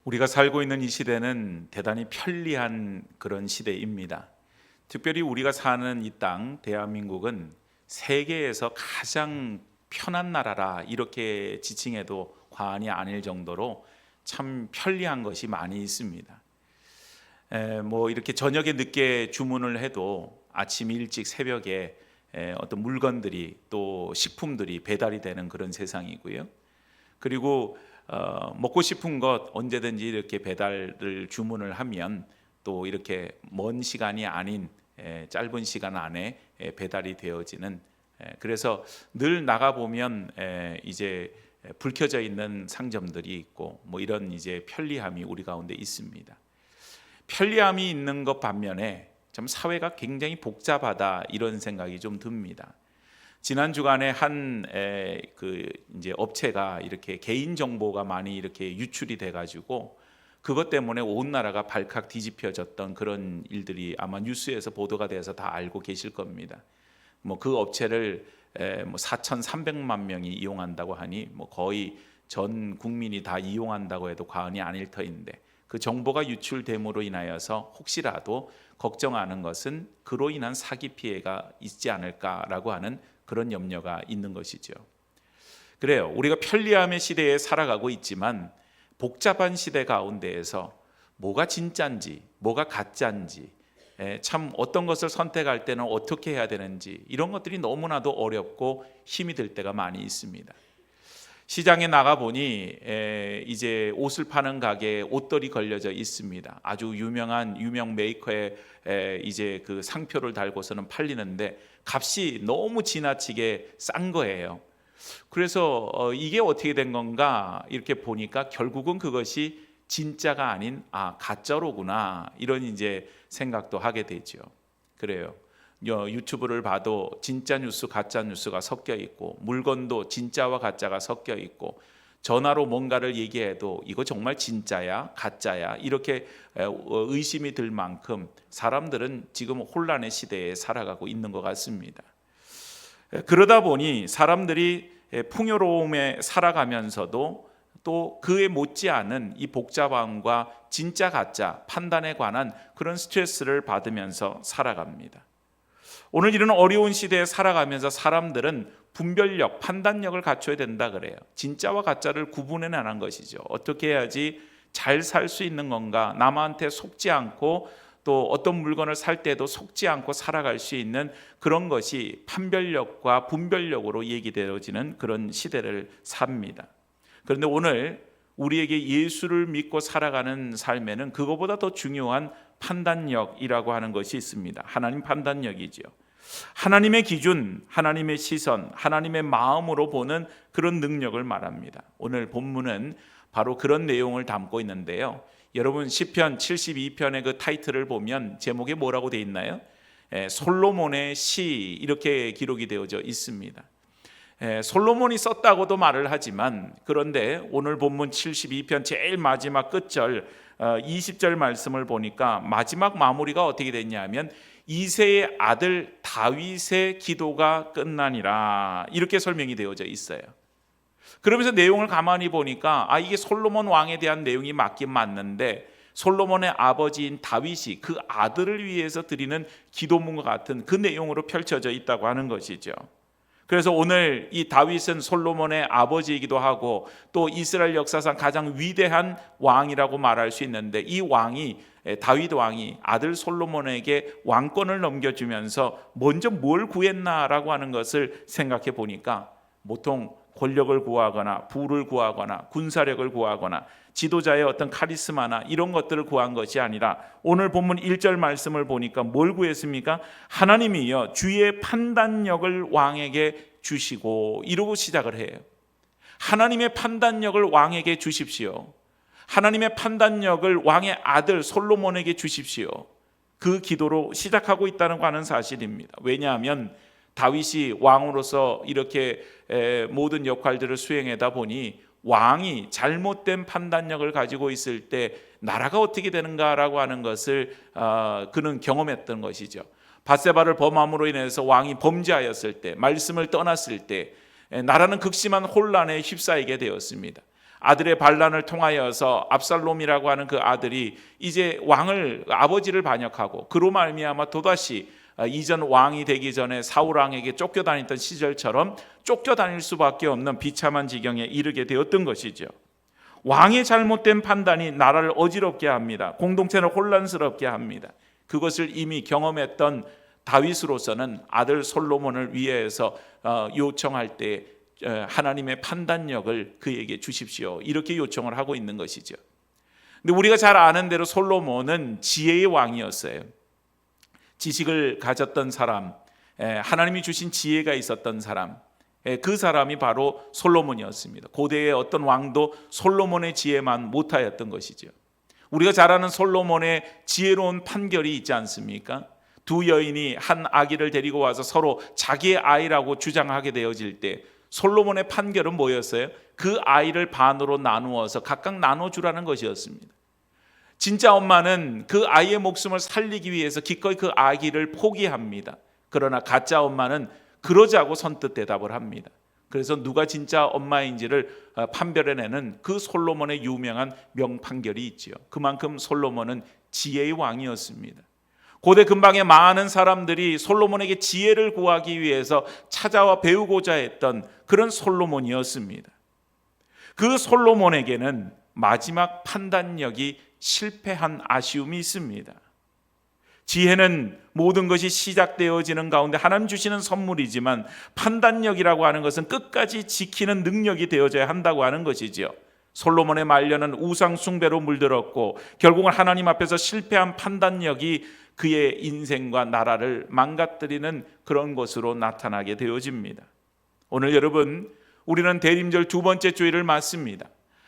우리가 살고 있는 이 시대는 대단히 편리한 그런 시대입니다. 특별히 우리가 사는 이 땅 대한민국은 세계에서 가장 편한 나라라 이렇게 지칭해도 과언이 아닐 정도로 참 편리한 것이 많이 있습니다. 뭐 이렇게 저녁에 늦게 주문을 해도 아침 일찍 새벽에 어떤 물건들이 또 식품들이 배달이 되는 그런 세상이고요. 그리고 먹고 싶은 것 언제든지 이렇게 배달을 주문을 하면 또 이렇게 먼 시간이 아닌 짧은 시간 안에 배달이 되어지는, 그래서 늘 나가 보면 이제 불 켜져 있는 상점들이 있고 뭐 이런 이제 편리함이 우리 가운데 있습니다. 편리함이 있는 것 반면에 참 사회가 굉장히 복잡하다 이런 생각이 좀 듭니다. 지난 주간에 한 이제 업체가 이렇게 개인 정보가 많이 이렇게 유출이 돼가지고 그것 때문에 온 나라가 발칵 뒤집혀졌던 그런 일들이 아마 뉴스에서 보도가 돼서 다 알고 계실 겁니다. 뭐 그 업체를 4,300만 명이 이용한다고 하니 뭐 거의 전 국민이 다 이용한다고 해도 과언이 아닐 터인데, 그 정보가 유출됨으로 인하여서 혹시라도 걱정하는 것은 그로 인한 사기 피해가 있지 않을까라고 하는 그런 염려가 있는 것이죠. 그래요. 우리가 편리함의 시대에 살아가고 있지만 복잡한 시대 가운데에서 뭐가 진짜인지 뭐가 가짜인지, 참 어떤 것을 선택할 때는 어떻게 해야 되는지 이런 것들이 너무나도 어렵고 힘이 들 때가 많이 있습니다. 시장에 나가 보니 이제 옷을 파는 가게에 옷들이 걸려져 있습니다. 아주 유명 메이커의 이제 그 상표를 달고서는 팔리는데 값이 너무 지나치게 싼 거예요. 그래서 이게 어떻게 된 건가 이렇게 보니까 결국은 그것이 진짜가 아닌 가짜로구나 이런 이제 생각도 하게 되죠. 그래요. 유튜브를 봐도 진짜 뉴스 가짜 뉴스가 섞여 있고 물건도 진짜와 가짜가 섞여 있고 전화로 뭔가를 얘기해도 이거 정말 진짜야 가짜야 이렇게 의심이 들 만큼 사람들은 지금 혼란의 시대에 살아가고 있는 것 같습니다. 그러다 보니 사람들이 풍요로움에 살아가면서도 또 그에 못지않은 이 복잡함과 진짜 가짜 판단에 관한 그런 스트레스를 받으면서 살아갑니다. 오늘 이런 어려운 시대에 살아가면서 사람들은 분별력, 판단력을 갖춰야 된다 그래요. 진짜와 가짜를 구분해내는 것이죠. 어떻게 해야지 잘 살 수 있는 건가, 남한테 속지 않고 또 어떤 물건을 살 때도 속지 않고 살아갈 수 있는 그런 것이 판별력과 분별력으로 얘기되어지는 그런 시대를 삽니다. 그런데 오늘 우리에게 예수를 믿고 살아가는 삶에는 그거보다 더 중요한 판단력이라고 하는 것이 있습니다. 하나님 판단력이죠. 하나님의 기준, 하나님의 시선, 하나님의 마음으로 보는 그런 능력을 말합니다. 오늘 본문은 바로 그런 내용을 담고 있는데요. 여러분 시편 72편의 그 타이틀을 보면 제목에 뭐라고 되어 있나요? 솔로몬의 시 이렇게 기록이 되어져 있습니다. 솔로몬이 썼다고도 말을 하지만, 그런데 오늘 본문 72편 제일 마지막 끝절 20절 말씀을 보니까 마지막 마무리가 어떻게 됐냐면 이새의 아들 다윗의 기도가 끝나니라 이렇게 설명이 되어져 있어요. 그러면서 내용을 가만히 보니까 이게 솔로몬 왕에 대한 내용이 맞긴 맞는데 솔로몬의 아버지인 다윗이 그 아들을 위해서 드리는 기도문과 같은 그 내용으로 펼쳐져 있다고 하는 것이죠. 그래서 오늘 이 다윗은 솔로몬의 아버지이기도 하고 또 이스라엘 역사상 가장 위대한 왕이라고 말할 수 있는데, 이 왕이 다윗 왕이 아들 솔로몬에게 왕권을 넘겨주면서 먼저 뭘 구했나라고 하는 것을 생각해 보니까 보통 권력을 구하거나 부를 구하거나 군사력을 구하거나 지도자의 어떤 카리스마나 이런 것들을 구한 것이 아니라 오늘 본문 1절 말씀을 보니까 뭘 구했습니까? 하나님이여 주의 판단력을 왕에게 주시고 이러고 시작을 해요. 하나님의 판단력을 왕에게 주십시오. 하나님의 판단력을 왕의 아들 솔로몬에게 주십시오. 그 기도로 시작하고 있다는 거 하는 사실입니다. 왜냐하면 다윗이 왕으로서 이렇게 모든 역할들을 수행하다 보니 왕이 잘못된 판단력을 가지고 있을 때 나라가 어떻게 되는가라고 하는 것을 그는 경험했던 것이죠. 밧세바를 범함으로 인해서 왕이 범죄하였을 때, 말씀을 떠났을 때 나라는 극심한 혼란에 휩싸이게 되었습니다. 아들의 반란을 통하여서 압살롬이라고 하는 그 아들이 이제 아버지를 반역하고 그로 말미암아 또다시 이전 왕이 되기 전에 사울 왕에게 쫓겨다녔던 시절처럼 쫓겨다닐 수밖에 없는 비참한 지경에 이르게 되었던 것이죠. 왕의 잘못된 판단이 나라를 어지럽게 합니다. 공동체를 혼란스럽게 합니다. 그것을 이미 경험했던 다윗으로서는 아들 솔로몬을 위해서 요청할 때 하나님의 판단력을 그에게 주십시오, 이렇게 요청을 하고 있는 것이죠. 근데 우리가 잘 아는 대로 솔로몬은 지혜의 왕이었어요. 지식을 가졌던 사람, 하나님이 주신 지혜가 있었던 사람, 그 사람이 바로 솔로몬이었습니다. 고대의 어떤 왕도 솔로몬의 지혜만 못하였던 것이죠. 우리가 잘 아는 솔로몬의 지혜로운 판결이 있지 않습니까? 두 여인이 한 아기를 데리고 와서 서로 자기의 아이라고 주장하게 되어질 때 솔로몬의 판결은 뭐였어요? 그 아이를 반으로 나누어서 각각 나눠주라는 것이었습니다. 진짜 엄마는 그 아이의 목숨을 살리기 위해서 기꺼이 그 아기를 포기합니다. 그러나 가짜 엄마는 그러자고 선뜻 대답을 합니다. 그래서 누가 진짜 엄마인지를 판별해내는 그 솔로몬의 유명한 명판결이 있지요. 그만큼 솔로몬은 지혜의 왕이었습니다. 고대 근방의 많은 사람들이 솔로몬에게 지혜를 구하기 위해서 찾아와 배우고자 했던 그런 솔로몬이었습니다. 그 솔로몬에게는 마지막 판단력이 실패한 아쉬움이 있습니다. 지혜는 모든 것이 시작되어지는 가운데 하나님 주시는 선물이지만 판단력이라고 하는 것은 끝까지 지키는 능력이 되어져야 한다고 하는 것이지요. 솔로몬의 말년은 우상 숭배로 물들었고 결국은 하나님 앞에서 실패한 판단력이 그의 인생과 나라를 망가뜨리는 그런 것으로 나타나게 되어집니다. 오늘 여러분, 우리는 대림절 두 번째 주일을 맞습니다.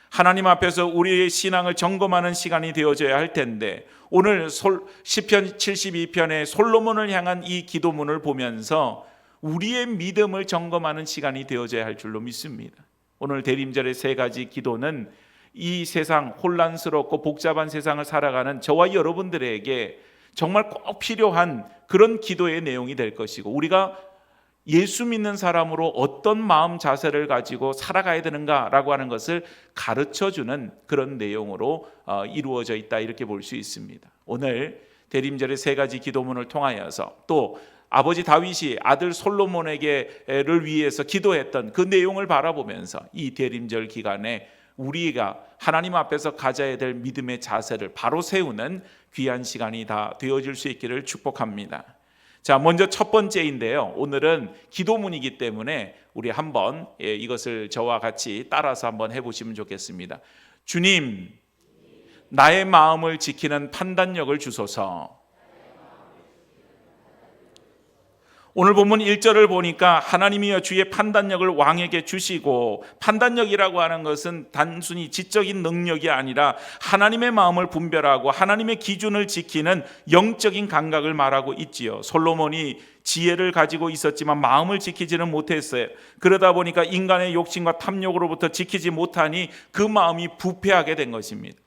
하나님 앞에서 우리의 신앙을 점검하는 시간이 되어져야 할 텐데 오늘 시편 72편의 솔로몬을 향한 이 기도문을 보면서 우리의 믿음을 점검하는 시간이 되어져야 할 줄로 믿습니다. 오늘 대림절의 세 가지 기도는 이 세상 혼란스럽고 복잡한 세상을 살아가는 저와 여러분들에게 정말 꼭 필요한 그런 기도의 내용이 될 것이고 우리가 예수 믿는 사람으로 어떤 마음 자세를 가지고 살아가야 되는가라고 하는 것을 가르쳐주는 그런 내용으로 이루어져 있다, 이렇게 볼 수 있습니다. 오늘 대림절의 세 가지 기도문을 통하여서 또 아버지 다윗이 아들 솔로몬에게를 위해서 기도했던 그 내용을 바라보면서 이 대림절 기간에 우리가 하나님 앞에서 가져야 될 믿음의 자세를 바로 세우는 귀한 시간이 다 되어질 수 있기를 축복합니다. 자, 먼저 첫 번째인데요. 오늘은 기도문이기 때문에 우리 한번 이것을 저와 같이 따라서 한번 해보시면 좋겠습니다. 주님, 나의 마음을 지키는 판단력을 주소서. 오늘 본문 1절을 보니까 하나님이여 주의 판단력을 왕에게 주시고, 판단력이라고 하는 것은 단순히 지적인 능력이 아니라 하나님의 마음을 분별하고 하나님의 기준을 지키는 영적인 감각을 말하고 있지요. 솔로몬이 지혜를 가지고 있었지만 마음을 지키지는 못했어요. 그러다 보니까 인간의 욕심과 탐욕으로부터 지키지 못하니 그 마음이 부패하게 된 것입니다.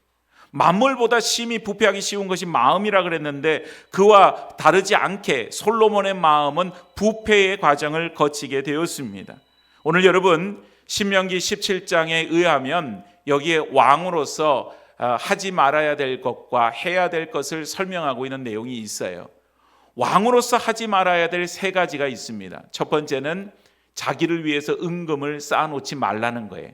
만물보다 심히 부패하기 쉬운 것이 마음이라 그랬는데 그와 다르지 않게 솔로몬의 마음은 부패의 과정을 거치게 되었습니다. 오늘 여러분 신명기 17장에 의하면 여기에 왕으로서 하지 말아야 될 것과 해야 될 것을 설명하고 있는 내용이 있어요. 왕으로서 하지 말아야 될 세 가지가 있습니다. 첫 번째는 자기를 위해서 은금을 쌓아놓지 말라는 거예요.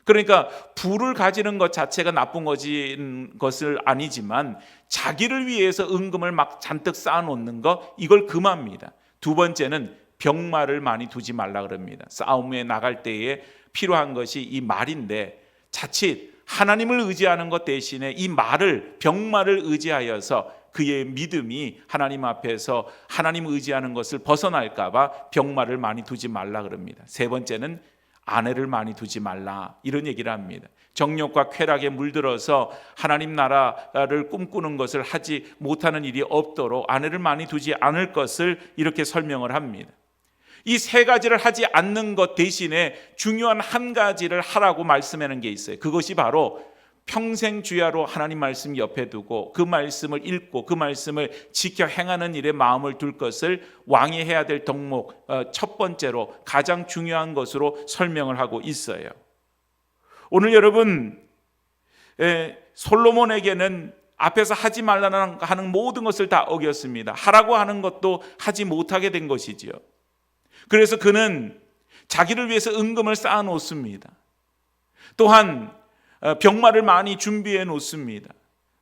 그러니까 부를 가지는 것 자체가 나쁜 것을 아니지만 자기를 위해서 은금을 막 잔뜩 쌓아놓는 것, 이걸 금합니다. 두 번째는 병마를 많이 두지 말라 그럽니다. 싸움에 나갈 때에 필요한 것이 이 말인데 자칫 하나님을 의지하는 것 대신에 이 병마를 의지하여서 그의 믿음이 하나님 앞에서 하나님 의지하는 것을 벗어날까 봐 병마를 많이 두지 말라 그럽니다. 세 번째는 아내를 많이 두지 말라, 이런 얘기를 합니다. 정욕과 쾌락에 물들어서 하나님 나라를 꿈꾸는 것을 하지 못하는 일이 없도록 아내를 많이 두지 않을 것을 이렇게 설명을 합니다. 이 세 가지를 하지 않는 것 대신에 중요한 한 가지를 하라고 말씀하는 게 있어요. 그것이 바로 평생 주야로 하나님 말씀 옆에 두고 그 말씀을 읽고 그 말씀을 지켜 행하는 일에 마음을 둘 것을 왕이 해야 될 덕목 첫 번째로 가장 중요한 것으로 설명을 하고 있어요. 오늘 여러분, 솔로몬에게는 앞에서 하지 말라는 하는 모든 것을 다 어겼습니다. 하라고 하는 것도 하지 못하게 된 것이지요. 그래서 그는 자기를 위해서 은금을 쌓아 놓습니다. 또한 병마를 많이 준비해 놓습니다.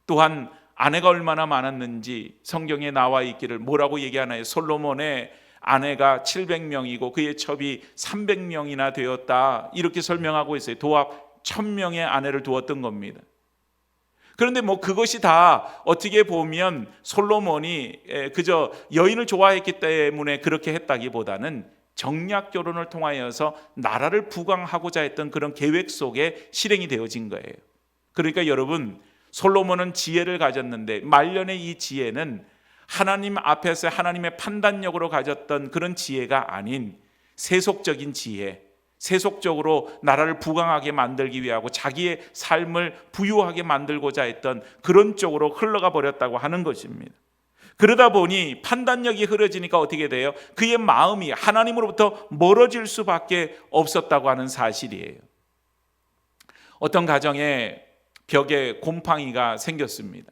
또한 아내가 얼마나 많았는지 성경에 나와 있기를 뭐라고 얘기하나요? 솔로몬의 아내가 700명이고 그의 첩이 300명이나 되었다, 이렇게 설명하고 있어요. 도합 1000명의 아내를 두었던 겁니다. 그런데 그것이 다 어떻게 보면 솔로몬이 그저 여인을 좋아했기 때문에 그렇게 했다기보다는 정략 결혼을 통하여서 나라를 부강하고자 했던 그런 계획 속에 실행이 되어진 거예요. 그러니까 여러분, 솔로몬은 지혜를 가졌는데 말년의 이 지혜는 하나님 앞에서 하나님의 판단력으로 가졌던 그런 지혜가 아닌 세속적인 지혜, 세속적으로 나라를 부강하게 만들기 위하고 자기의 삶을 부유하게 만들고자 했던 그런 쪽으로 흘러가 버렸다고 하는 것입니다. 그러다 보니 판단력이 흐려지니까 어떻게 돼요? 그의 마음이 하나님으로부터 멀어질 수밖에 없었다고 하는 사실이에요. 어떤 가정에 벽에 곰팡이가 생겼습니다.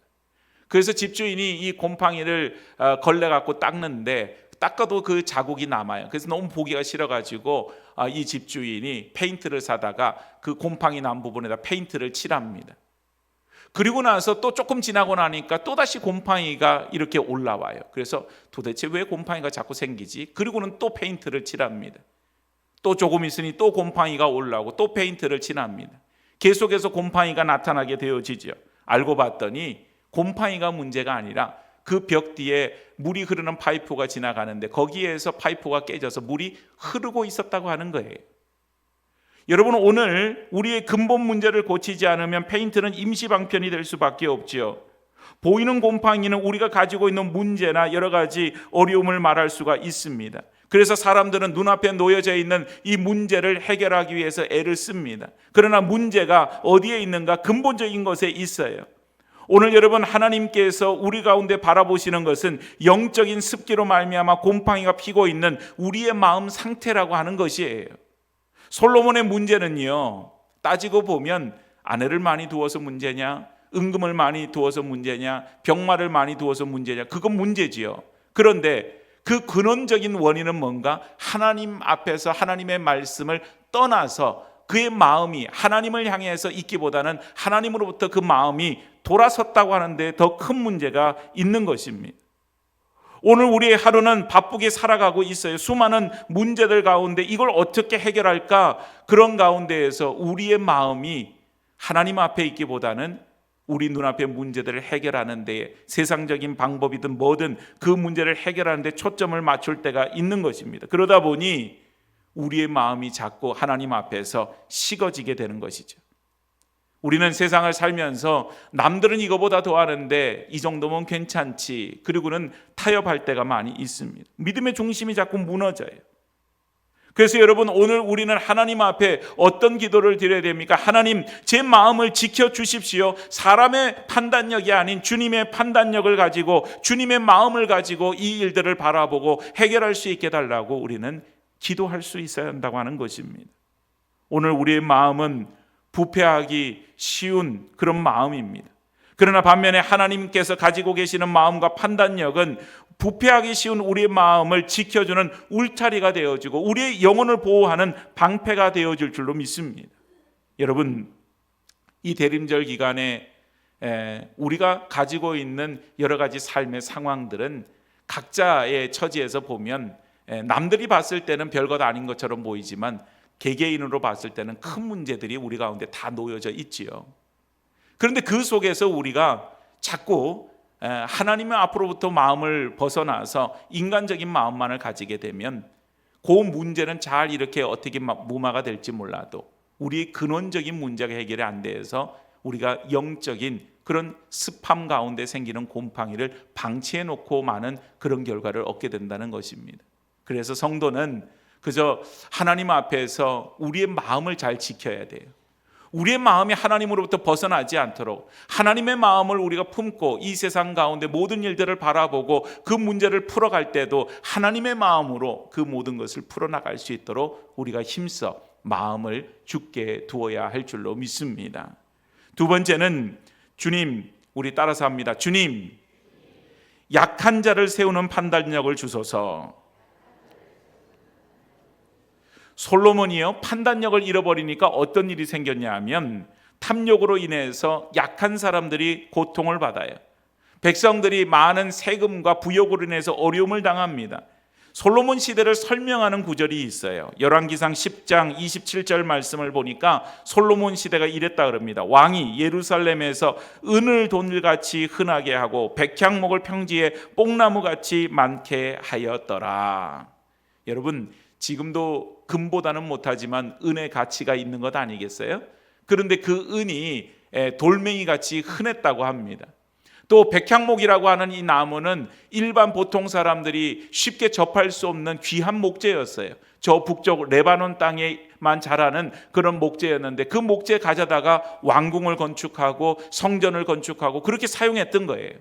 그래서 집주인이 이 곰팡이를 걸레 갖고 닦는데 닦아도 그 자국이 남아요. 그래서 너무 보기가 싫어가지고 이 집주인이 페인트를 사다가 그 곰팡이 난 부분에다 페인트를 칠합니다. 그리고 나서 또 조금 지나고 나니까 또다시 곰팡이가 이렇게 올라와요. 그래서 도대체 왜 곰팡이가 자꾸 생기지? 그리고는 또 페인트를 칠합니다. 또 조금 있으니 또 곰팡이가 올라오고 또 페인트를 칠합니다. 계속해서 곰팡이가 나타나게 되어지죠. 알고 봤더니 곰팡이가 문제가 아니라 그 벽 뒤에 물이 흐르는 파이프가 지나가는데 거기에서 파이프가 깨져서 물이 흐르고 있었다고 하는 거예요. 여러분, 오늘 우리의 근본 문제를 고치지 않으면 페인트는 임시 방편이 될 수밖에 없지요. 보이는 곰팡이는 우리가 가지고 있는 문제나 여러 가지 어려움을 말할 수가 있습니다. 그래서 사람들은 눈앞에 놓여져 있는 이 문제를 해결하기 위해서 애를 씁니다. 그러나 문제가 어디에 있는가? 근본적인 것에 있어요. 오늘 여러분, 하나님께서 우리 가운데 바라보시는 것은 영적인 습기로 말미암아 곰팡이가 피고 있는 우리의 마음 상태라고 하는 것이에요. 솔로몬의 문제는요, 따지고 보면 아내를 많이 두어서 문제냐, 은금을 많이 두어서 문제냐, 병마를 많이 두어서 문제냐, 그건 문제지요. 그런데 그 근원적인 원인은 뭔가? 하나님 앞에서 하나님의 말씀을 떠나서 그의 마음이 하나님을 향해서 있기보다는 하나님으로부터 그 마음이 돌아섰다고 하는데 더 큰 문제가 있는 것입니다. 오늘 우리의 하루는 바쁘게 살아가고 있어요. 수많은 문제들 가운데 이걸 어떻게 해결할까? 그런 가운데에서 우리의 마음이 하나님 앞에 있기보다는 우리 눈앞의 문제들을 해결하는 데, 세상적인 방법이든 뭐든 그 문제를 해결하는 데 초점을 맞출 때가 있는 것입니다. 그러다 보니 우리의 마음이 자꾸 하나님 앞에서 식어지게 되는 것이죠. 우리는 세상을 살면서 남들은 이거보다 더 하는데 이 정도면 괜찮지, 그리고는 타협할 때가 많이 있습니다. 믿음의 중심이 자꾸 무너져요. 그래서 여러분, 오늘 우리는 하나님 앞에 어떤 기도를 드려야 됩니까? 하나님, 제 마음을 지켜주십시오. 사람의 판단력이 아닌 주님의 판단력을 가지고, 주님의 마음을 가지고 이 일들을 바라보고 해결할 수 있게 달라고 우리는 기도할 수 있어야 한다고 하는 것입니다. 오늘 우리의 마음은 부패하기 쉬운 그런 마음입니다. 그러나 반면에 하나님께서 가지고 계시는 마음과 판단력은 부패하기 쉬운 우리의 마음을 지켜주는 울타리가 되어지고 우리의 영혼을 보호하는 방패가 되어질 줄로 믿습니다. 여러분, 이 대림절 기간에 우리가 가지고 있는 여러 가지 삶의 상황들은 각자의 처지에서 보면 남들이 봤을 때는 별것 아닌 것처럼 보이지만 개개인으로 봤을 때는 큰 문제들이 우리 가운데 다 놓여져 있지요. 그런데 그 속에서 우리가 자꾸 하나님의 앞으로부터 마음을 벗어나서 인간적인 마음만을 가지게 되면 그 문제는 잘 이렇게 어떻게 무마가 될지 몰라도 우리의 근원적인 문제가 해결이 안 돼서 우리가 영적인 그런 습함 가운데 생기는 곰팡이를 방치해 놓고 많은 그런 결과를 얻게 된다는 것입니다. 그래서 성도는 그저 하나님 앞에서 우리의 마음을 잘 지켜야 돼요. 우리의 마음이 하나님으로부터 벗어나지 않도록 하나님의 마음을 우리가 품고 이 세상 가운데 모든 일들을 바라보고 그 문제를 풀어갈 때도 하나님의 마음으로 그 모든 것을 풀어나갈 수 있도록 우리가 힘써 마음을 주께 두어야 할 줄로 믿습니다. 두 번째는 주님, 우리 따라서 합니다. 주님, 약한 자를 세우는 판단력을 주소서. 솔로몬이요, 판단력을 잃어버리니까 어떤 일이 생겼냐 하면 탐욕으로 인해서 약한 사람들이 고통을 받아요. 백성들이 많은 세금과 부욕으로 인해서 어려움을 당합니다. 솔로몬 시대를 설명하는 구절이 있어요. 열왕기상 10장 27절 말씀을 보니까 솔로몬 시대가 이랬다 그럽니다. 왕이 예루살렘에서 은을 돈같이 흔하게 하고 백향목을 평지에 뽕나무같이 많게 하였더라. 여러분, 지금도 금보다는 못하지만 은의 가치가 있는 것 아니겠어요? 그런데 그 은이 돌멩이같이 흔했다고 합니다. 또 백향목이라고 하는 이 나무는 일반 보통 사람들이 쉽게 접할 수 없는 귀한 목재였어요. 저 북쪽 레바논 땅에만 자라는 그런 목재였는데 그 목재 가져다가 왕궁을 건축하고 성전을 건축하고 그렇게 사용했던 거예요.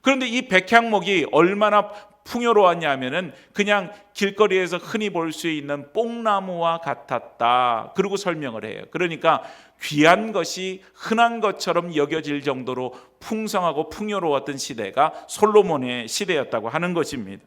그런데 이 백향목이 얼마나 풍요로웠냐면은 그냥 길거리에서 흔히 볼 수 있는 뽕나무와 같았다. 그리고 설명을 해요. 그러니까 귀한 것이 흔한 것처럼 여겨질 정도로 풍성하고 풍요로웠던 시대가 솔로몬의 시대였다고 하는 것입니다.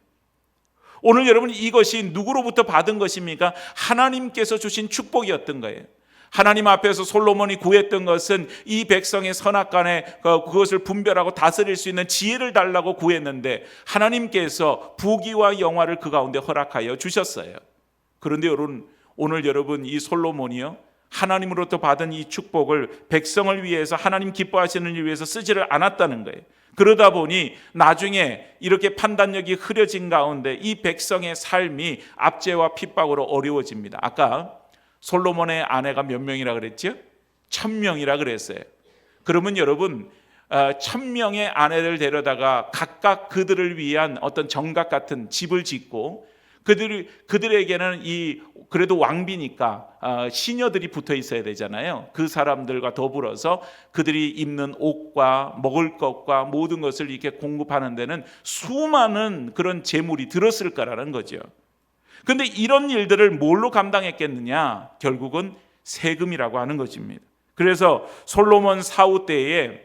오늘 여러분, 이것이 누구로부터 받은 것입니까? 하나님께서 주신 축복이었던 거예요. 하나님 앞에서 솔로몬이 구했던 것은 이 백성의 선악간에 그것을 분별하고 다스릴 수 있는 지혜를 달라고 구했는데 하나님께서 부귀와 영화를 그 가운데 허락하여 주셨어요. 그런데 여러분, 오늘 여러분, 이 솔로몬이요, 하나님으로부터 받은 이 축복을 백성을 위해서, 하나님 기뻐하시는 일 위해서 쓰지를 않았다는 거예요. 그러다 보니 나중에 이렇게 판단력이 흐려진 가운데 이 백성의 삶이 압제와 핍박으로 어려워집니다. 아까 솔로몬의 아내가 몇 명이라 그랬죠? 1000명이라 그랬어요. 그러면 여러분, 1000명의 아내를 데려다가 각각 그들을 위한 어떤 정각 같은 집을 짓고 그들에게는 그래도 왕비니까 시녀들이 붙어 있어야 되잖아요. 그 사람들과 더불어서 그들이 입는 옷과 먹을 것과 모든 것을 이렇게 공급하는 데는 수많은 그런 재물이 들었을 거라는 거죠. 그런데 이런 일들을 뭘로 감당했겠느냐? 결국은 세금이라고 하는 것입니다. 그래서 솔로몬 사후 때에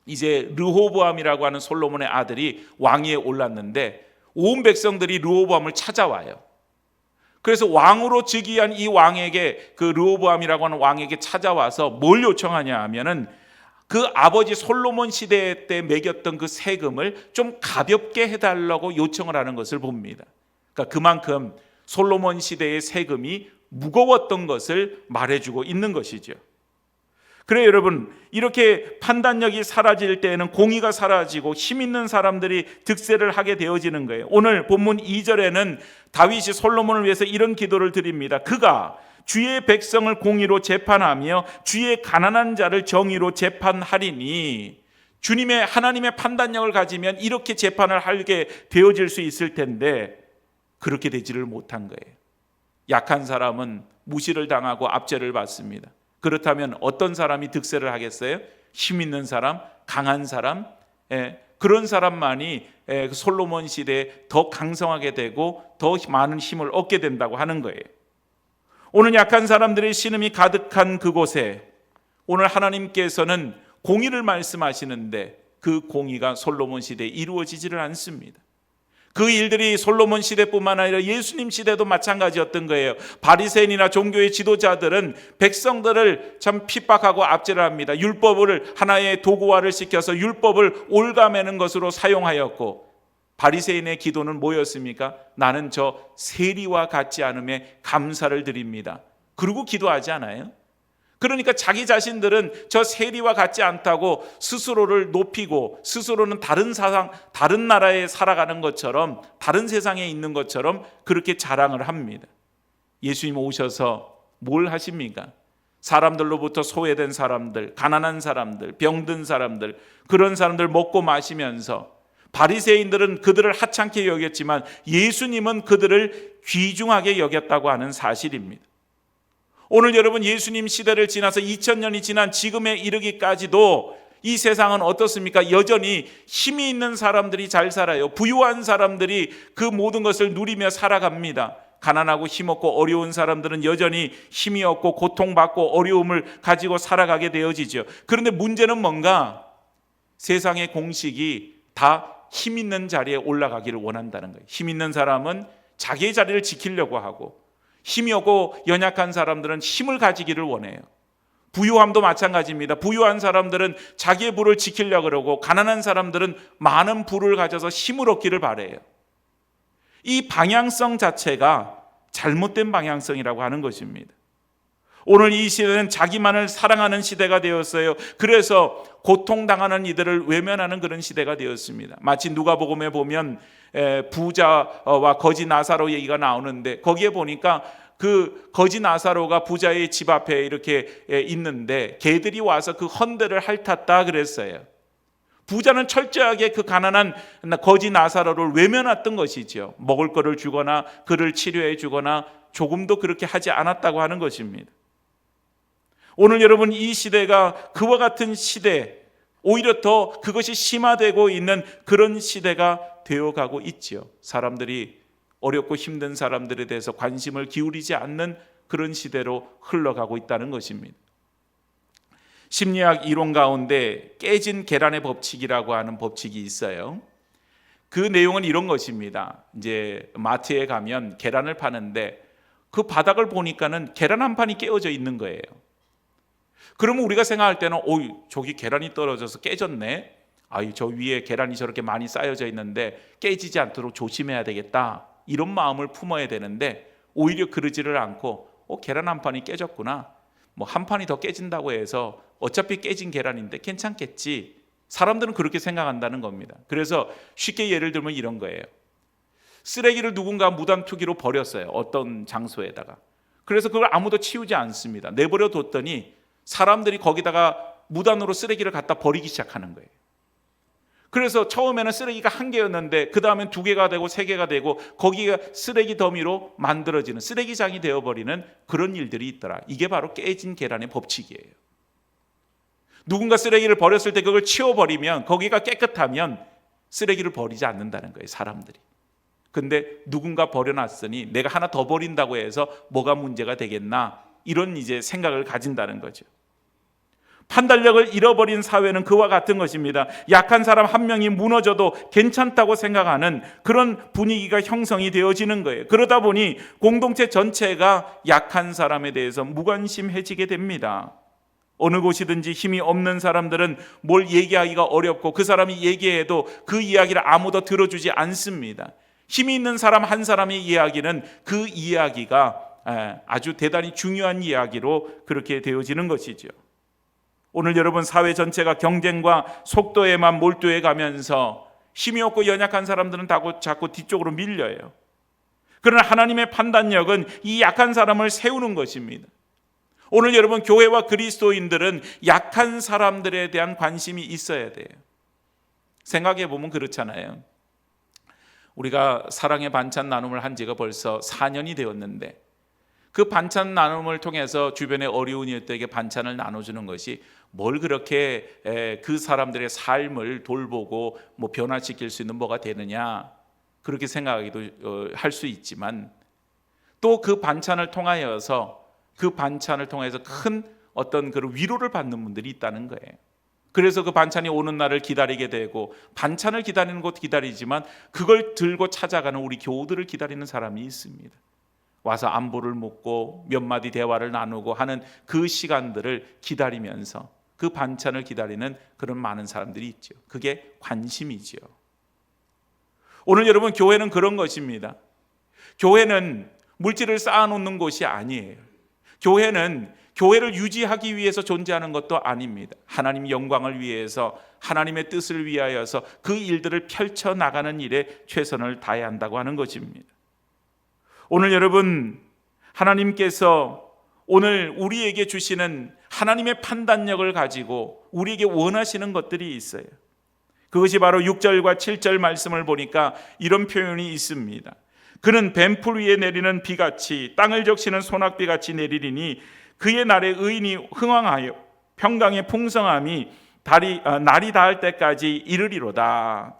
이제 르호보암이라고 하는 솔로몬의 아들이 왕위에 올랐는데 온 백성들이 르호보암을 찾아와요. 그래서 왕으로 즉위한 이 왕에게, 그 르호보암이라고 하는 왕에게 찾아와서 뭘 요청하냐 하면은 그 아버지 솔로몬 시대 때 매겼던 그 세금을 좀 가볍게 해달라고 요청을 하는 것을 봅니다. 그러니까 그만큼 솔로몬 시대의 세금이 무거웠던 것을 말해주고 있는 것이죠. 그래 여러분, 이렇게 판단력이 사라질 때에는 공의가 사라지고 힘 있는 사람들이 득세를 하게 되어지는 거예요. 오늘 본문 2절에는 다윗이 솔로몬을 위해서 이런 기도를 드립니다. 그가 주의 백성을 공의로 재판하며 주의 가난한 자를 정의로 재판하리니, 주님의 하나님의 판단력을 가지면 이렇게 재판을 하게 되어질 수 있을 텐데 그렇게 되지를 못한 거예요. 약한 사람은 무시를 당하고 압제를 받습니다. 그렇다면 어떤 사람이 득세를 하겠어요? 힘 있는 사람, 강한 사람, 그런 사람만이 솔로몬 시대에 더 강성하게 되고 더 많은 힘을 얻게 된다고 하는 거예요. 오늘 약한 사람들의 신음이 가득한 그곳에 오늘 하나님께서는 공의를 말씀하시는데 그 공의가 솔로몬 시대에 이루어지지를 않습니다. 그 일들이 솔로몬 시대뿐만 아니라 예수님 시대도 마찬가지였던 거예요. 바리새인이나 종교의 지도자들은 백성들을 참 핍박하고 압제를 합니다. 율법을 하나의 도구화를 시켜서 율법을 올가매는 것으로 사용하였고, 바리새인의 기도는 뭐였습니까? 나는 저 세리와 같지 않음에 감사를 드립니다. 그러고 기도하지 않아요? 그러니까 자기 자신들은 저 세리와 같지 않다고 스스로를 높이고 스스로는 다른 사상, 다른 나라에 살아가는 것처럼, 다른 세상에 있는 것처럼 그렇게 자랑을 합니다. 예수님 오셔서 뭘 하십니까? 사람들로부터 소외된 사람들, 가난한 사람들, 병든 사람들, 그런 사람들 먹고 마시면서, 바리새인들은 그들을 하찮게 여겼지만 예수님은 그들을 귀중하게 여겼다고 하는 사실입니다. 오늘 여러분, 예수님 시대를 지나서 2000년이 지난 지금에 이르기까지도 이 세상은 어떻습니까? 여전히 힘이 있는 사람들이 잘 살아요. 부유한 사람들이 그 모든 것을 누리며 살아갑니다. 가난하고 힘없고 어려운 사람들은 여전히 힘이 없고 고통받고 어려움을 가지고 살아가게 되어지죠. 그런데 문제는 뭔가 세상의 공식이 다 힘 있는 자리에 올라가기를 원한다는 거예요. 힘 있는 사람은 자기의 자리를 지키려고 하고, 힘이 없고 연약한 사람들은 힘을 가지기를 원해요. 부유함도 마찬가지입니다. 부유한 사람들은 자기의 부를 지키려고 그러고, 가난한 사람들은 많은 부를 가져서 힘을 얻기를 바라요. 이 방향성 자체가 잘못된 방향성이라고 하는 것입니다. 오늘 이 시대는 자기만을 사랑하는 시대가 되었어요. 그래서 고통당하는 이들을 외면하는 그런 시대가 되었습니다. 마치 누가복음에 보면 부자와 거지 나사로 얘기가 나오는데, 거기에 보니까 그 거지 나사로가 부자의 집 앞에 이렇게 있는데 개들이 와서 그 헌대를 핥았다 그랬어요. 부자는 철저하게 그 가난한 거지 나사로를 외면했던 것이죠. 먹을 거를 주거나 그를 치료해 주거나 조금도 그렇게 하지 않았다고 하는 것입니다. 오늘 여러분, 이 시대가 그와 같은 시대, 오히려 더 그것이 심화되고 있는 그런 시대가 되어가고 있지요. 사람들이 어렵고 힘든 사람들에 대해서 관심을 기울이지 않는 그런 시대로 흘러가고 있다는 것입니다. 심리학 이론 가운데 깨진 계란의 법칙이라고 하는 법칙이 있어요. 그 내용은 이런 것입니다. 이제 마트에 가면 계란을 파는데 그 바닥을 보니까는 계란 한 판이 깨어져 있는 거예요. 그러면 우리가 생각할 때는 저기 계란이 떨어져서 깨졌네. 저 위에 계란이 저렇게 많이 쌓여져 있는데 깨지지 않도록 조심해야 되겠다, 이런 마음을 품어야 되는데, 오히려 그러지를 않고 계란 한 판이 깨졌구나, 한 판이 더 깨진다고 해서 어차피 깨진 계란인데 괜찮겠지, 사람들은 그렇게 생각한다는 겁니다. 그래서 쉽게 예를 들면 이런 거예요. 쓰레기를 누군가 무단 투기로 버렸어요, 어떤 장소에다가. 그래서 그걸 아무도 치우지 않습니다. 내버려 뒀더니 사람들이 거기다가 무단으로 쓰레기를 갖다 버리기 시작하는 거예요. 그래서 처음에는 쓰레기가 한 개였는데 그 다음엔 2개가 되고 3개가 되고, 거기가 쓰레기 더미로 만들어지는, 쓰레기장이 되어버리는 그런 일들이 있더라. 이게 바로 깨진 계란의 법칙이에요. 누군가 쓰레기를 버렸을 때 그걸 치워버리면, 거기가 깨끗하면 쓰레기를 버리지 않는다는 거예요, 사람들이. 근데 누군가 버려놨으니 내가 하나 더 버린다고 해서 뭐가 문제가 되겠나, 이런 이제 생각을 가진다는 거죠. 판단력을 잃어버린 사회는 그와 같은 것입니다. 약한 사람 한 명이 무너져도 괜찮다고 생각하는 그런 분위기가 형성이 되어지는 거예요. 그러다 보니 공동체 전체가 약한 사람에 대해서 무관심해지게 됩니다. 어느 곳이든지 힘이 없는 사람들은 뭘 얘기하기가 어렵고, 그 사람이 얘기해도 그 이야기를 아무도 들어주지 않습니다. 힘이 있는 사람 한 사람의 이야기는 그 이야기가 아주 대단히 중요한 이야기로 그렇게 되어지는 것이죠. 오늘 여러분, 사회 전체가 경쟁과 속도에만 몰두해 가면서 힘이 없고 연약한 사람들은 자꾸 뒤쪽으로 밀려요. 그러나 하나님의 판단력은 이 약한 사람을 세우는 것입니다. 오늘 여러분, 교회와 그리스도인들은 약한 사람들에 대한 관심이 있어야 돼요. 생각해 보면 그렇잖아요. 우리가 사랑의 반찬 나눔을 한 지가 벌써 4년이 되었는데, 그 반찬 나눔을 통해서 주변의 어려운 이들에게 반찬을 나눠주는 것이 뭘 그렇게 그 사람들의 삶을 돌보고 변화시킬 수 있는 뭐가 되느냐, 그렇게 생각하기도 할 수 있지만, 또 그 반찬을 통하여서 큰 어떤 그런 위로를 받는 분들이 있다는 거예요. 그래서 그 반찬이 오는 날을 기다리게 되고, 반찬을 기다리는 것도 기다리지만 그걸 들고 찾아가는 우리 교우들을 기다리는 사람이 있습니다. 와서 안부를 묻고 몇 마디 대화를 나누고 하는 그 시간들을 기다리면서 그 반찬을 기다리는 그런 많은 사람들이 있죠. 그게 관심이죠. 오늘 여러분, 교회는 그런 것입니다. 교회는 물질을 쌓아놓는 곳이 아니에요. 교회를 유지하기 위해서 존재하는 것도 아닙니다. 하나님 영광을 위해서, 하나님의 뜻을 위하여서 그 일들을 펼쳐나가는 일에 최선을 다해야 한다고 하는 것입니다. 오늘 여러분, 하나님께서 오늘 우리에게 주시는 하나님의 판단력을 가지고 우리에게 원하시는 것들이 있어요. 그것이 바로 6절과 7절 말씀을 보니까 이런 표현이 있습니다. 그는 뱀풀 위에 내리는 비같이 땅을 적시는 소낙비같이 내리리니 그의 날에 의인이 흥왕하여 평강의 풍성함이 날이 닿을 때까지 이르리로다.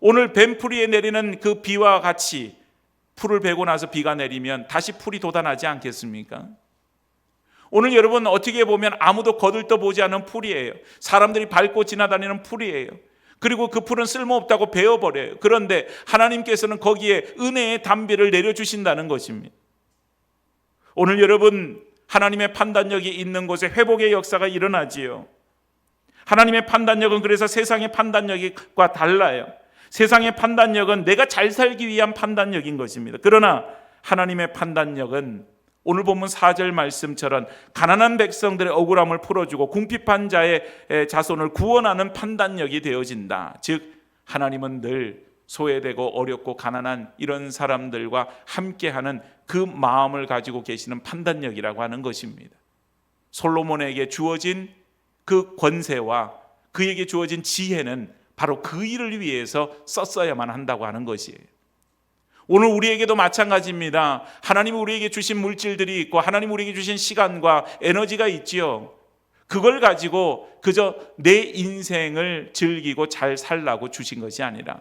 오늘 뱀풀 위에 내리는 그 비와 같이 풀을 베고 나서 비가 내리면 다시 풀이 돋아나지 않겠습니까? 오늘 여러분 어떻게 보면 아무도 거들떠보지 않는 풀이에요. 사람들이 밟고 지나다니는 풀이에요. 그리고 그 풀은 쓸모없다고 베어버려요. 그런데 하나님께서는 거기에 은혜의 담비를 내려주신다는 것입니다. 오늘 여러분 하나님의 판단력이 있는 곳에 회복의 역사가 일어나지요. 하나님의 판단력은 그래서 세상의 판단력과 달라요. 세상의 판단력은 내가 잘 살기 위한 판단력인 것입니다. 그러나 하나님의 판단력은 오늘 본문 4절 말씀처럼 가난한 백성들의 억울함을 풀어주고 궁핍한 자의 자손을 구원하는 판단력이 되어진다. 즉 하나님은 늘 소외되고 어렵고 가난한 이런 사람들과 함께하는 그 마음을 가지고 계시는 판단력이라고 하는 것입니다. 솔로몬에게 주어진 그 권세와 그에게 주어진 지혜는 바로 그 일을 위해서 썼어야만 한다고 하는 것이에요. 오늘 우리에게도 마찬가지입니다. 하나님이 우리에게 주신 물질들이 있고 하나님 우리에게 주신 시간과 에너지가 있지요. 그걸 가지고 그저 내 인생을 즐기고 잘 살라고 주신 것이 아니라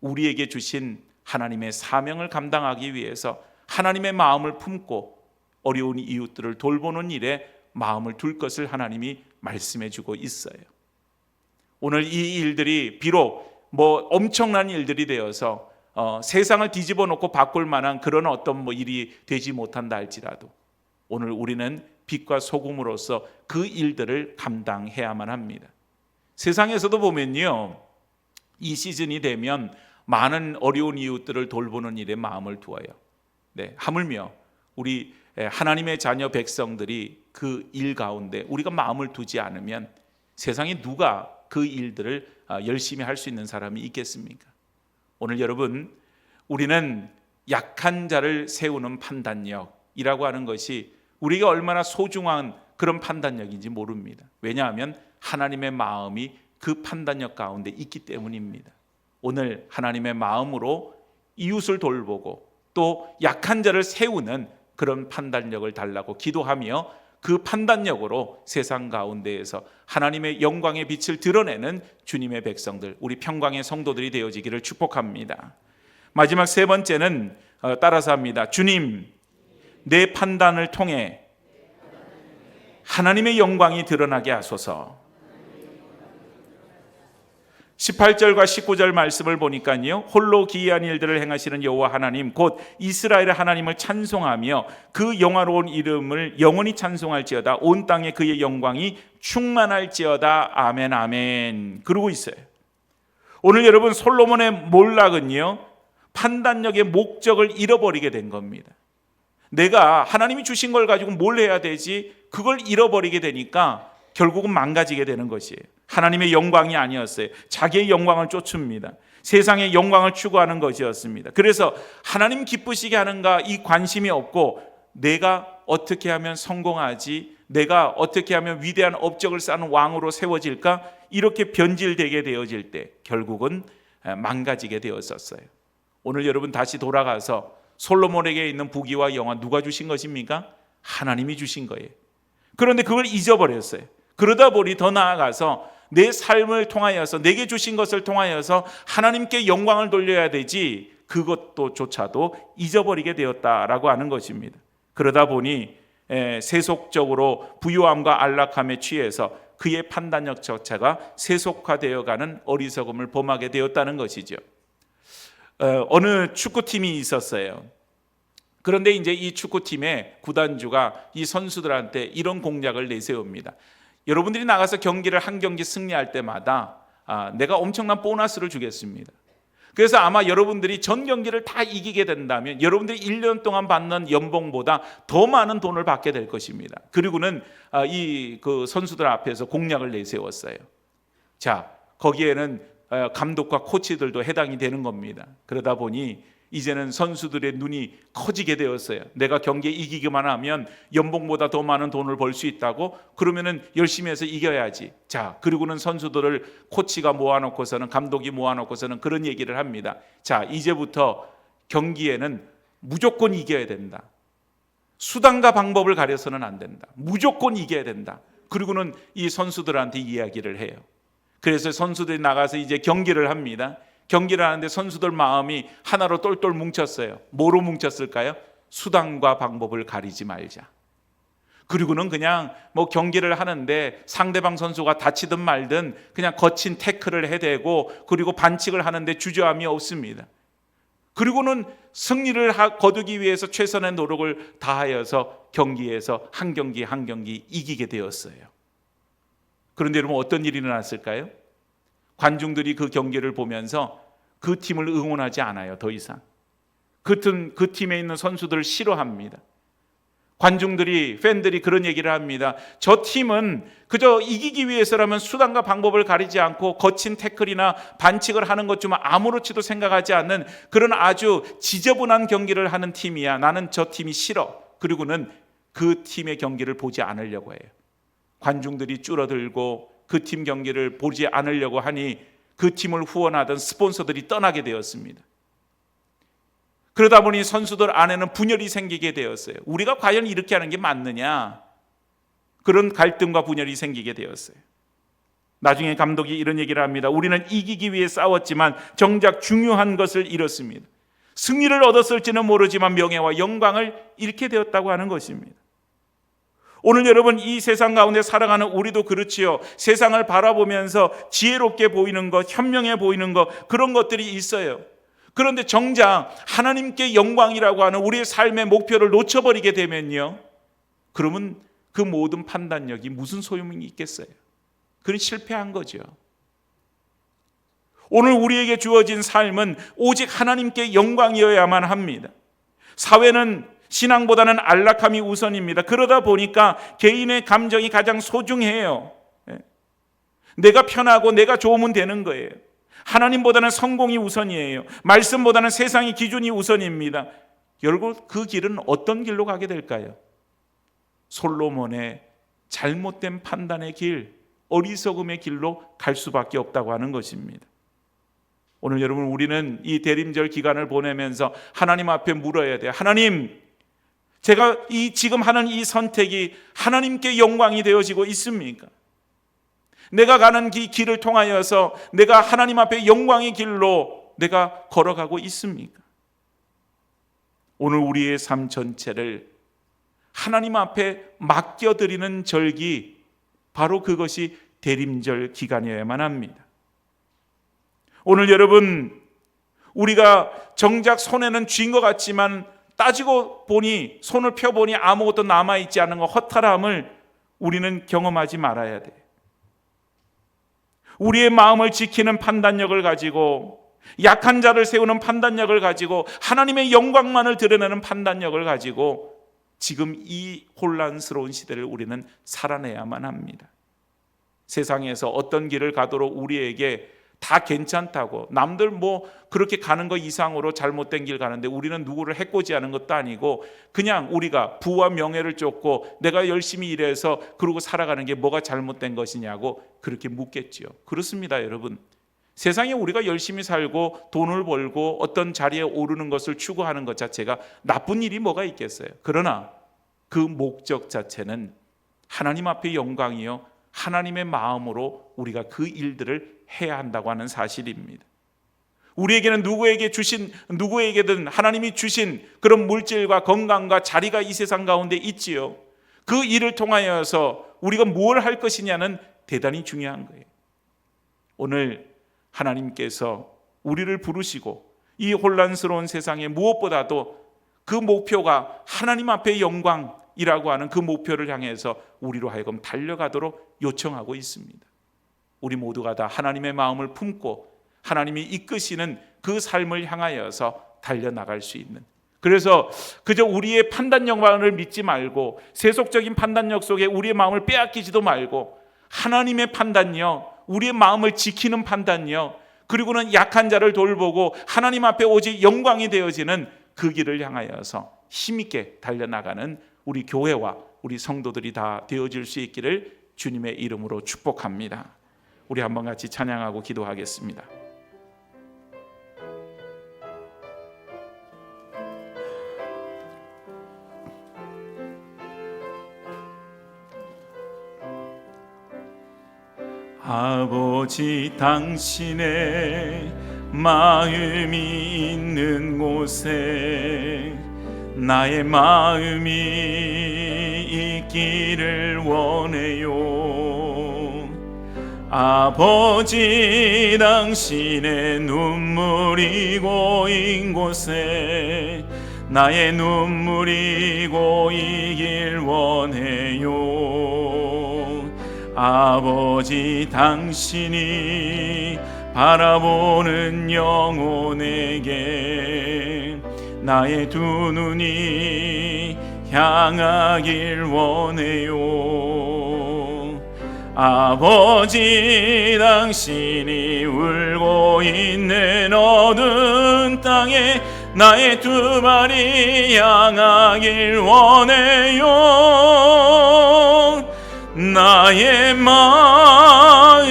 우리에게 주신 하나님의 사명을 감당하기 위해서 하나님의 마음을 품고 어려운 이웃들을 돌보는 일에 마음을 둘 것을 하나님이 말씀해 주고 있어요. 오늘 이 일들이 비록 엄청난 일들이 되어서 세상을 뒤집어 놓고 바꿀 만한 그런 어떤 일이 되지 못한다 할지라도 오늘 우리는 빛과 소금으로서 그 일들을 감당해야만 합니다. 세상에서도 보면요, 이 시즌이 되면 많은 어려운 이웃들을 돌보는 일에 마음을 두어요. 하물며 우리 하나님의 자녀 백성들이 그 일 가운데 우리가 마음을 두지 않으면 세상에 누가 그 일들을 열심히 할 수 있는 사람이 있겠습니까? 오늘 여러분, 우리는 약한 자를 세우는 판단력이라고 하는 것이 우리가 얼마나 소중한 그런 판단력인지 모릅니다. 왜냐하면 하나님의 마음이 그 판단력 가운데 있기 때문입니다. 오늘 하나님의 마음으로 이웃을 돌보고 또 약한 자를 세우는 그런 판단력을 달라고 기도하며 그 판단력으로 세상 가운데에서 하나님의 영광의 빛을 드러내는 주님의 백성들, 우리 평강의 성도들이 되어지기를 축복합니다. 마지막 세 번째는 따라서 합니다. 주님, 내 판단을 통해 하나님의 영광이 드러나게 하소서. 18절과 19절 말씀을 보니까요, 홀로 기이한 일들을 행하시는 여호와 하나님 곧 이스라엘의 하나님을 찬송하며 그 영화로운 이름을 영원히 찬송할지어다. 온 땅에 그의 영광이 충만할지어다. 아멘 아멘. 그러고 있어요. 오늘 여러분, 솔로몬의 몰락은요, 판단력의 목적을 잃어버리게 된 겁니다. 내가 하나님이 주신 걸 가지고 뭘 해야 되지? 그걸 잃어버리게 되니까 결국은 망가지게 되는 것이에요. 하나님의 영광이 아니었어요. 자기의 영광을 쫓습니다. 세상의 영광을 추구하는 것이었습니다. 그래서 하나님 기쁘시게 하는가 이 관심이 없고 내가 어떻게 하면 성공하지, 내가 어떻게 하면 위대한 업적을 쌓는 왕으로 세워질까, 이렇게 변질되게 되어질 때 결국은 망가지게 되었었어요. 오늘 여러분 다시 돌아가서 솔로몬에게 있는 부귀와 영화 누가 주신 것입니까? 하나님이 주신 거예요. 그런데 그걸 잊어버렸어요. 그러다 보니 더 나아가서 내 삶을 통하여서 내게 주신 것을 통하여서 하나님께 영광을 돌려야 되지 그것조차도 잊어버리게 되었다라고 하는 것입니다. 그러다 보니 세속적으로 부유함과 안락함에 취해서 그의 판단력 자체가 세속화되어가는 어리석음을 범하게 되었다는 것이죠. 어느 축구팀이 있었어요. 그런데 이제 이 축구팀의 구단주가 이 선수들한테 이런 공약을 내세웁니다. 여러분들이 나가서 경기를 한 경기 승리할 때마다 내가 엄청난 보너스를 주겠습니다. 그래서 아마 여러분들이 전 경기를 다 이기게 된다면 여러분들이 1년 동안 받는 연봉보다 더 많은 돈을 받게 될 것입니다. 그리고는 그 선수들 앞에서 공약을 내세웠어요. 자, 거기에는 감독과 코치들도 해당이 되는 겁니다. 그러다 보니 이제는 선수들의 눈이 커지게 되었어요. 내가 경기에 이기기만 하면 연봉보다 더 많은 돈을 벌 수 있다고? 그러면은 열심히 해서 이겨야지. 자, 그리고는 선수들을 코치가 모아놓고서는, 감독이 모아놓고서는 그런 얘기를 합니다. 자, 이제부터 경기에는 무조건 이겨야 된다. 수단과 방법을 가려서는 안 된다. 무조건 이겨야 된다. 그리고는 이 선수들한테 이야기를 해요. 그래서 선수들이 나가서 이제 경기를 합니다. 경기를 하는데 선수들 마음이 하나로 똘똘 뭉쳤어요. 뭐로 뭉쳤을까요? 수단과 방법을 가리지 말자. 그리고는 그냥 뭐 경기를 하는데 상대방 선수가 다치든 말든 그냥 거친 태클을 해대고, 그리고 반칙을 하는데 주저함이 없습니다. 그리고는 승리를 거두기 위해서 최선의 노력을 다하여서 경기에서 한 경기 한 경기 이기게 되었어요. 그런데 여러분, 어떤 일이 일어났을까요? 관중들이 그 경기를 보면서 그 팀을 응원하지 않아요. 더 이상 그 팀에 있는 선수들을 싫어합니다. 관중들이, 팬들이 그런 얘기를 합니다. 저 팀은 그저 이기기 위해서라면 수단과 방법을 가리지 않고 거친 태클이나 반칙을 하는 것 좀 아무렇지도 생각하지 않는 그런 아주 지저분한 경기를 하는 팀이야. 나는 저 팀이 싫어. 그리고는 그 팀의 경기를 보지 않으려고 해요. 관중들이 줄어들고 그 팀 경기를 보지 않으려고 하니 그 팀을 후원하던 스폰서들이 떠나게 되었습니다. 그러다 보니 선수들 안에는 분열이 생기게 되었어요. 우리가 과연 이렇게 하는 게 맞느냐? 그런 갈등과 분열이 생기게 되었어요. 나중에 감독이 이런 얘기를 합니다. 우리는 이기기 위해 싸웠지만 정작 중요한 것을 잃었습니다. 승리를 얻었을지는 모르지만 명예와 영광을 잃게 되었다고 하는 것입니다. 오늘 여러분, 이 세상 가운데 살아가는 우리도 그렇지요. 세상을 바라보면서 지혜롭게 보이는 것, 현명해 보이는 것, 그런 것들이 있어요. 그런데 정작 하나님께 영광이라고 하는 우리의 삶의 목표를 놓쳐버리게 되면요, 그러면 그 모든 판단력이 무슨 소용이 있겠어요? 그건 실패한 거죠. 오늘 우리에게 주어진 삶은 오직 하나님께 영광이어야만 합니다. 사회는 신앙보다는 안락함이 우선입니다. 그러다 보니까 개인의 감정이 가장 소중해요. 내가 편하고 내가 좋으면 되는 거예요. 하나님보다는 성공이 우선이에요. 말씀보다는 세상의 기준이 우선입니다. 결국 그 길은 어떤 길로 가게 될까요? 솔로몬의 잘못된 판단의 길, 어리석음의 길로 갈 수밖에 없다고 하는 것입니다. 오늘 여러분, 우리는 이 대림절 기간을 보내면서 하나님 앞에 물어야 돼요. 하나님, 제가 지금 하는 이 선택이 하나님께 영광이 되어지고 있습니까? 내가 가는 이 길을 통하여서 내가 하나님 앞에 영광의 길로 내가 걸어가고 있습니까? 오늘 우리의 삶 전체를 하나님 앞에 맡겨드리는 절기, 바로 그것이 대림절 기간이어야만 합니다. 오늘 여러분, 우리가 정작 손에는 쥔 것 같지만 따지고 보니, 손을 펴보니 아무것도 남아있지 않은 것, 허탈함을 우리는 경험하지 말아야 돼요. 우리의 마음을 지키는 판단력을 가지고, 약한 자를 세우는 판단력을 가지고, 하나님의 영광만을 드러내는 판단력을 가지고 지금 이 혼란스러운 시대를 우리는 살아내야만 합니다. 세상에서 어떤 길을 가도록 우리에게 다 괜찮다고, 남들 뭐 그렇게 가는 거 이상으로 잘못된 길 가는데 우리는 누구를 해코지하는 것도 아니고, 그냥 우리가 부와 명예를 쫓고 내가 열심히 일해서 그러고 살아가는 게 뭐가 잘못된 것이냐고 그렇게 묻겠지요. 그렇습니다, 여러분. 세상에 우리가 열심히 살고 돈을 벌고 어떤 자리에 오르는 것을 추구하는 것 자체가 나쁜 일이 뭐가 있겠어요. 그러나 그 목적 자체는 하나님 앞에 영광이요, 하나님의 마음으로 우리가 그 일들을 해야 한다고 하는 사실입니다. 우리에게는 누구에게든 하나님이 주신 그런 물질과 건강과 자리가 이 세상 가운데 있지요. 그 일을 통하여서 우리가 뭘 할 것이냐는 대단히 중요한 거예요. 오늘 하나님께서 우리를 부르시고 이 혼란스러운 세상에 무엇보다도 그 목표가 하나님 앞의 영광이라고 하는 그 목표를 향해서 우리로 하여금 달려가도록 요청하고 있습니다. 우리 모두가 다 하나님의 마음을 품고 하나님이 이끄시는 그 삶을 향하여서 달려나갈 수 있는, 그래서 그저 우리의 판단력만을 믿지 말고 세속적인 판단력 속에 우리의 마음을 빼앗기지도 말고 하나님의 판단력, 우리의 마음을 지키는 판단력, 그리고는 약한 자를 돌보고 하나님 앞에 오직 영광이 되어지는 그 길을 향하여서 힘있게 달려나가는 우리 교회와 우리 성도들이 다 되어질 수 있기를 주님의 이름으로 축복합니다. 우리 한번 같이 찬양하고 기도하겠습니다. 아버지, 당신의 마음이 있는 곳에 나의 마음이 있기를 원해요. 아버지, 당신의 눈물이 고인 곳에 나의 눈물이 고이길 원해요. 아버지, 당신이 바라보는 영혼에게 나의 두 눈이 향하길 원해요. 아버지, 당신이 울고 있는 어두운 땅에 나의 두 발이 향하길 원해요. 나의 마음이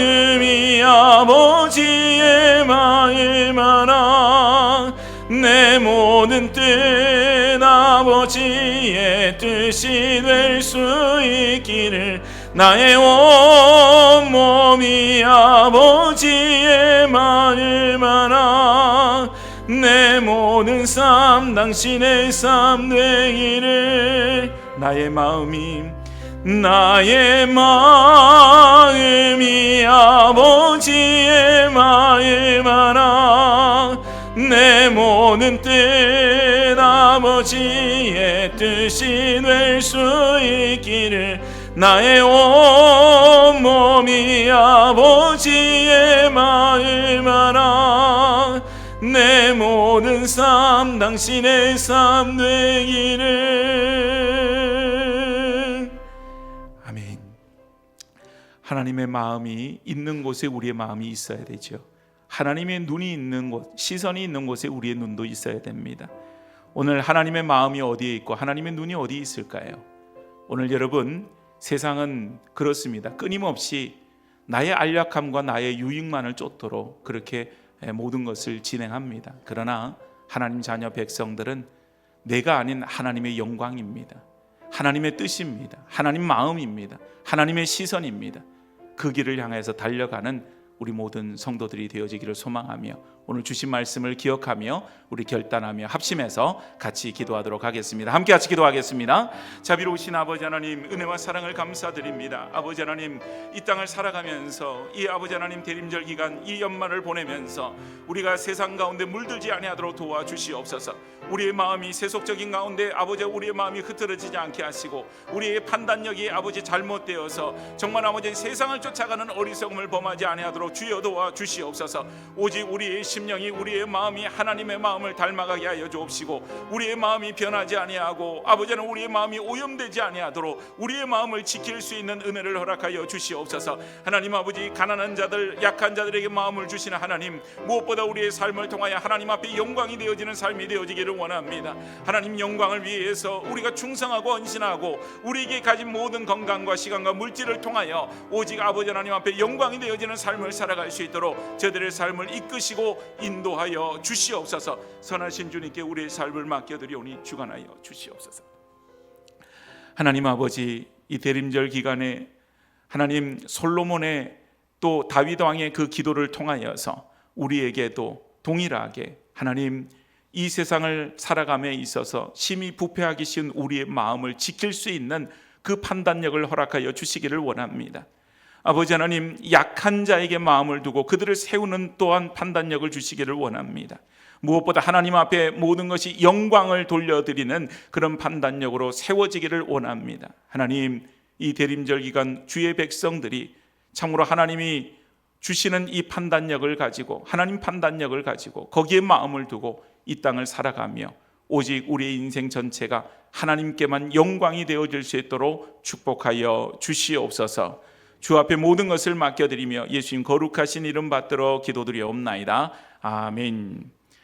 아버지의 마음 하나, 내 모든 뜻 아버지의 뜻이 될 수 있기를, 나의 온몸이 아버지의 마음 하나, 내 모든 삶 당신의 삶 되기를. 나의 마음이 아버지의 마음 하나, 내 모든 뜻 아버지의 뜻이 될 수 있기를, 나의 온몸이 아버지의 마음 하나, 내 모든 삶 당신의 삶 되기를. 아멘. 하나님의 마음이 있는 곳에 우리의 마음이 있어야 되죠. 하나님의 눈이 있는 곳, 시선이 있는 곳에 우리의 눈도 있어야 됩니다. 오늘 하나님의 마음이 어디에 있고 하나님의 눈이 어디에 있을까요? 오늘 여러분, 세상은 그렇습니다. 끊임없이 나의 안락함과 나의 유익만을 쫓도록 그렇게 모든 것을 진행합니다. 그러나 하나님 자녀 백성들은 내가 아닌 하나님의 영광입니다. 하나님의 뜻입니다. 하나님 마음입니다. 하나님의 시선입니다. 그 길을 향해서 달려가는 우리 모든 성도들이 되어지기를 소망하며, 오늘 주신 말씀을 기억하며 우리 결단하며 합심해서 같이 기도하도록 하겠습니다. 함께 같이 기도하겠습니다. 자비로우신 아버지 하나님, 은혜와 사랑을 감사드립니다. 아버지 하나님, 이 땅을 살아가면서 이 아버지 하나님 대림절 기간 이 연말을 보내면서 우리가 세상 가운데 물들지 아니하도록 도와주시옵소서. 우리의 마음이 세속적인 가운데 아버지, 우리의 마음이 흐트러지지 않게 하시고, 우리의 판단력이 아버지 잘못되어서 정말 아버지 세상을 쫓아가는 어리석음을 범하지 아니하도록 주여 도와주시옵소서. 오직 우리의 심령이, 우리의 마음이 하나님의 마음을 닮아가게 하여 주옵시고, 우리의 마음이 변하지 아니하고 아버지는 우리의 마음이 오염되지 아니하도록 우리의 마음을 지킬 수 있는 은혜를 허락하여 주시옵소서. 하나님 아버지, 가난한 자들, 약한 자들에게 마음을 주시는 하나님, 무엇보다 우리의 삶을 통하여 하나님 앞에 영광이 되어지는 삶이 되어지기를 원합니다. 하나님 영광을 위해서 우리가 충성하고 헌신하고 우리에게 가진 모든 건강과 시간과 물질을 통하여 오직 아버지 하나님 앞에 영광이 되어지는 삶을 살아갈 수 있도록 저들의 삶을 이끄시고 인도하여 주시옵소서. 선하신 주님께 우리의 삶을 맡겨드리오니 주관하여 주시옵소서. 하나님 아버지, 이 대림절 기간에 하나님 솔로몬의 또 다윗 왕의 그 기도를 통하여서 우리에게도 동일하게 하나님 이 세상을 살아감에 있어서 심히 부패하기 쉬운 우리의 마음을 지킬 수 있는 그 판단력을 허락하여 주시기를 원합니다. 아버지 하나님, 약한 자에게 마음을 두고 그들을 세우는 또한 판단력을 주시기를 원합니다. 무엇보다 하나님 앞에 모든 것이 영광을 돌려드리는 그런 판단력으로 세워지기를 원합니다. 하나님, 이 대림절 기간 주의 백성들이 참으로 하나님이 주시는 이 판단력을 가지고, 하나님 판단력을 가지고 거기에 마음을 두고 이 땅을 살아가며 오직 우리의 인생 전체가 하나님께만 영광이 되어질 수 있도록 축복하여 주시옵소서. 주 앞에 모든 것을 맡겨드리며 예수님 거룩하신 이름 받들어 기도드리옵나이다. 아멘.